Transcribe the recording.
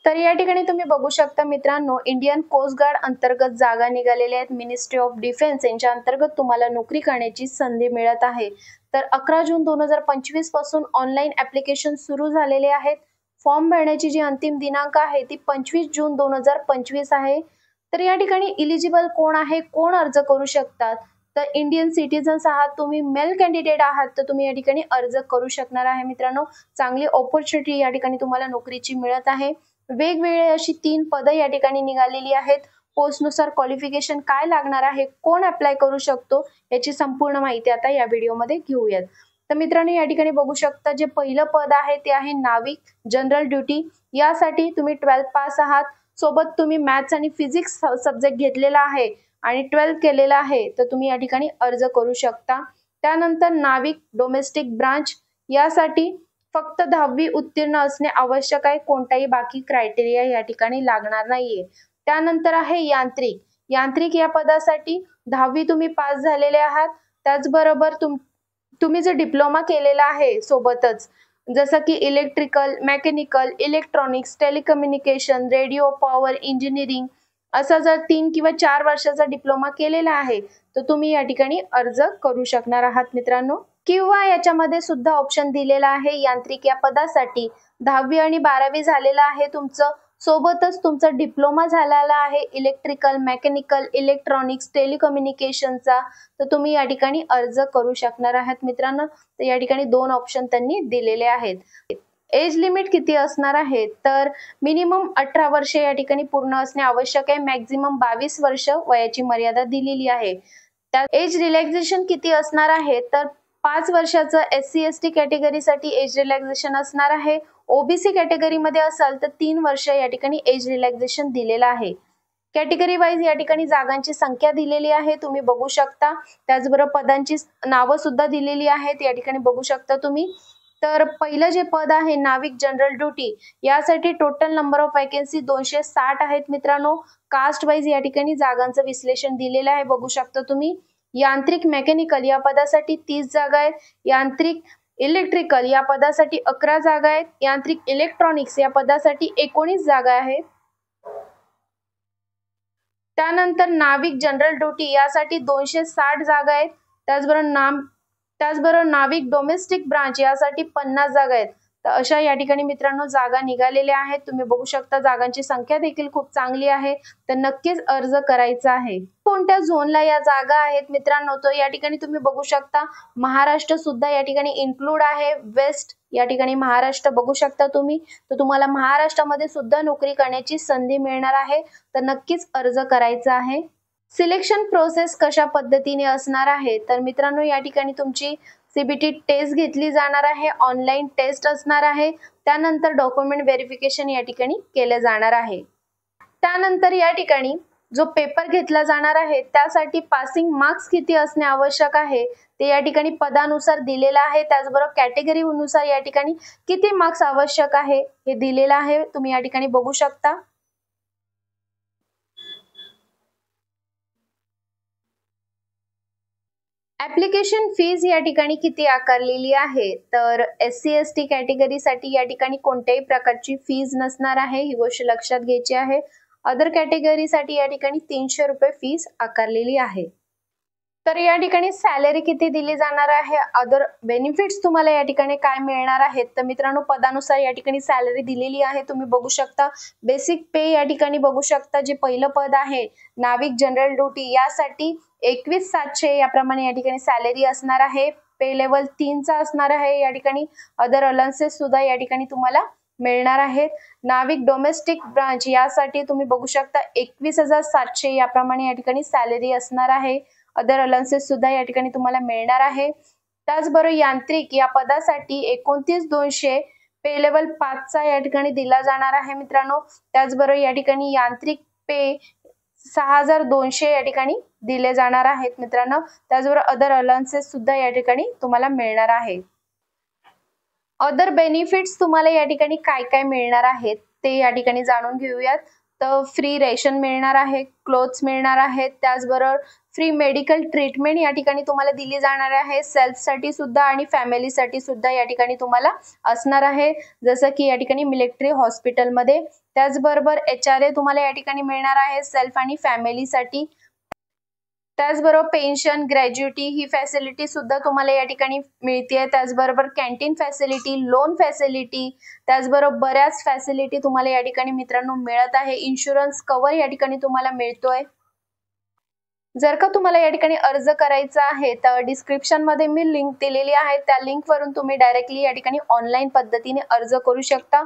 तर या ठिकाणी तुम्ही बघू शकता मित्रांनो, इंडियन कोस्ट गार्ड अंतर्गत जागा निघालेल्या आहेत. मिनिस्ट्री ऑफ डिफेन्स यांच्या अंतर्गत तुम्हाला नोकरी करण्याची संधी मिळत आहे. तर 11 जून 2025 पासून ऑनलाईन ऍप्लिकेशन सुरू झालेले आहेत. फॉर्म भरण्याची जी अंतिम दिनांक आहे ती 25 जून 2025 आहे. तर या ठिकाणी इलिजिबल कोण आहे, कोण अर्ज करू शकतात, तर इंडियन सिटीजन्स आहात तुम्ही, मेल कॅन्डिडेट आहात तर तुम्ही या ठिकाणी अर्ज करू शकणार आहे. मित्रांनो, चांगली ऑपॉर्च्युनिटी या ठिकाणी तुम्हाला नोकरीची मिळत आहे. वेगवेगळे अशी 3 पदं या ठिकाणी निघालेली आहेत. पोस्टनुसार क्वालिफिकेशन काय लागणार आहे, कोण अप्लाय करू शकतो, याची संपूर्ण माहिती आता या व्हिडिओमध्ये घेऊयात. तर मित्रांनो, या ठिकाणी बघू शकता जे पहिलं पद आहे ते आहे नाविक जनरल ड्युटी. यासाठी तुम्ही 12th पास आहात, सोबत तुम्ही मॅथ्स आणि फिजिक्स सब्जेक्ट घेतलेला आहे आणि 12th केलेला आहे तर तुम्ही या ठिकाणी अर्ज करू शकता. त्यानंतर नाविक डोमेस्टिक ब्रांच, यासाठी फक्त 10वी उत्तीर्ण असणे आवश्यक आहे. कोणताही बाकी क्रायटेरिया या ठिकाणी लागणार नाहीये. त्यानंतर आहे यांत्रिक. यांत्रिक या पदासाठी 10वी तुम्ही पास झालेले आहात, त्याचबरोबर तुम्ही जो डिप्लोमा केलेला आहे सोबतच, जसं की electrical, mechanical, electronics, telecommunication, radio, power engineering असा जर 3 किंवा 4 वर्षाचा डिप्लोमा केलेला आहे तर तुम्ही या ठिकाणी अर्ज करू शकणार आहात मित्रांनो. किंवा याच्यामध्ये सुद्धा ऑप्शन दिलेला आहे यांत्रिक या पदासाठी 10वी आणि 12वी झालेला आहे तुमचं, सोबतच तुमचा डिप्लोमा झालेला आहे इलेक्ट्रिकल, मेकॅनिकल, इलेक्ट्रॉनिक्स, टेलिकम्युनिकेशनचा, तर तुम्ही या ठिकाणी अर्ज करू शकणार आहात मित्रांनो. तर या ठिकाणी 2 ऑप्शन त्यांनी दिलेले आहेत. एज लिमिट किती असणार आहे, तर मिनिमम 18 वर्ष या ठिकाणी पूर्ण असणे आवश्यक आहे. मॅक्झिमम 22 वर्ष वयाची मर्यादा दिलेली आहे. त्या एज रिलॅक्सेशन किती असणार आहे, तर 5 वर्षाचं SC ST कॅटेगरीसाठी एज रिलॅक्सेशन असणार आहे. OBC कॅटेगरीमध्ये असाल तर 3 वर्ष या ठिकाणी एज रिलॅक्सेशन दिलेलं आहे. कॅटेगरी वाईज या ठिकाणी जागांची संख्या दिलेली आहे, तुम्ही बघू शकता. त्याचबरोबर पदांची नावं सुद्धा दिलेली आहेत, या ठिकाणी बघू शकता तुम्ही. तर पहिलं जे पद आहे नाविक जनरल ड्युटी, यासाठी टोटल नंबर ऑफ वॅकन्सी 260 आहेत मित्रांनो. कास्ट वाईज या ठिकाणी जागांचं विश्लेषण दिलेलं आहे, बघू शकता तुम्ही. यांत्रिक मेकॅनिकल या पदासाठी 30 जागा आहेत. यांत्रिक इलेक्ट्रिकल या पदासाठी 11 जागा आहेत. यांत्रिक इलेक्ट्रॉनिक्स या पदासाठी 19 जागा आहेत. त्यानंतर नाविक जनरल ड्युटी यासाठी 260 जागा आहेत. त्याचबरोबर नाविक डोमेस्टिक ब्रांच यासाठी 50 जागा आहेत. तर अशा या ठिकाणी मित्रांनो जागा निघालेल्या आहेत, तुम्ही बघू शकता. जागांची संख्या देखील खूप चांगली आहे, तर नक्कीच अर्ज करायचा आहे. कोणत्या झोनला या जागा आहेत मित्रांनो, तर या ठिकाणी तुम्ही बघू शकता महाराष्ट्र सुद्धा या ठिकाणी इन्क्लूड आहे. वेस्ट या ठिकाणी महाराष्ट्र बघू शकता तुम्ही, तर तुम्हाला महाराष्ट्रामध्ये सुद्धा नोकरी करण्याची संधी मिळणार आहे, तर नक्कीच अर्ज करायचा आहे. सिलेक्शन प्रोसेस कशा पद्धतीने असणार आहे, तर मित्रांनो या ठिकाणी तुमची CBT टेस्ट घेतली जाणार आहे, ऑनलाईन टेस्ट असणार आहे. त्यानंतर डॉक्युमेंट व्हेरिफिकेशन या ठिकाणी केले जाणार आहे. त्यानंतर या ठिकाणी जो पेपर घेतला जाणार आहे त्यासाठी पासिंग मार्क्स किती असणे आवश्यक आहे ते या ठिकाणी पदानुसार दिलेलं आहे. त्याचबरोबर कॅटेगरीनुसार या ठिकाणी किती मार्क्स आवश्यक आहे हे दिलेलं आहे, तुम्ही या ठिकाणी बघू शकता. ऍप्लिकेशन फीज या ठिकाणी किती आकारलेली आहे, तर SC ST कॅटेगरीसाठी या ठिकाणी कोणत्याही प्रकारची फीज नसणार आहे, ही गोष्ट लक्षात घ्यायची आहे. अदर कॅटेगरीसाठी या ठिकाणी 300 रुपये फीस आकारलेली आहे. तर या ठिकाणी सॅलरी किती दिली जाणार आहे, अदर बेनिफिट्स तुम्हाला या ठिकाणी काय मिळणार आहेत, तर मित्रांनो पदानुसार या ठिकाणी सॅलरी दिलेली आहे, तुम्ही बघू शकता. बेसिक पे या ठिकाणी बघू शकता, जे पहिलं पद आहे नाविक जनरल ड्युटी यासाठी 21,700 याप्रमाणे या ठिकाणी सॅलरी असणार आहे. पे लेवल 3 चा असणार आहे. या ठिकाणी अदर अलाउन्सेस सुद्धा या ठिकाणी तुम्हाला मिळणार आहेत. नाविक डोमेस्टिक ब्रांच यासाठी तुम्ही बघू शकता 21,700 याप्रमाणे या ठिकाणी सॅलरी असणार आहे. अदर अलाउन्सेस सुद्धा या ठिकाणी तुम्हाला मिळणार आहे. त्याचबरोबर यांत्रिक या पदासाठी 29,200 पे लेवल 5 चा या ठिकाणी दिला जाणार आहे मित्रांनो. त्याचबरोबर या ठिकाणी यांत्रिक पे 6,200 या ठिकाणी दिले जाणार आहेत मित्रांनो. त्याचबरोबर अदर अलाउन्सेस सुद्धा या ठिकाणी तुम्हाला मिळणार आहे. अदर बेनिफिट्स तुम्हाला या ठिकाणी काय काय मिळणार आहेत ते या ठिकाणी जाणून घेऊयात. तर फ्री रेशन मिळणार आहे, क्लोथ्स मिळणार आहेत, त्याचबरोबर फ्री मेडिकल ट्रीटमेंट या ठिकाणी तुम्हाला दिली जाणार आहे. सेल्फसाठी सुद्धा आणि फॅमिलीसाठी सुद्धा या ठिकाणी तुम्हाला असणार आहे, जसं की या ठिकाणी मिलिटरी हॉस्पिटलमध्ये. त्याचबरोबर HRA तुम्हाला या ठिकाणी मिळणार आहे सेल्फ आणि फॅमिलीसाठी. त्याचबरोबर पेन्शन, ग्रॅज्युटी ही फॅसिलिटी सुद्धा तुम्हाला या ठिकाणी मिळते. त्याचबरोबर कॅन्टीन फॅसिलिटी, लोन फॅसिलिटी, त्याचबरोबर बऱ्याच फॅसिलिटी तुम्हाला या ठिकाणी मित्रांनो मिळत आहे. इन्शुरन्स कव्हर या ठिकाणी तुम्हाला मिळतोय. जर का तुम्हाला या ठिकाणी अर्ज करायचा आहे तर डिस्क्रिप्शन मध्ये मी लिंक दिलेली आहे, त्या लिंक वरून तुम्ही डायरेक्टली या ठिकाणी ऑनलाईन पद्धतीने अर्ज करू शकता.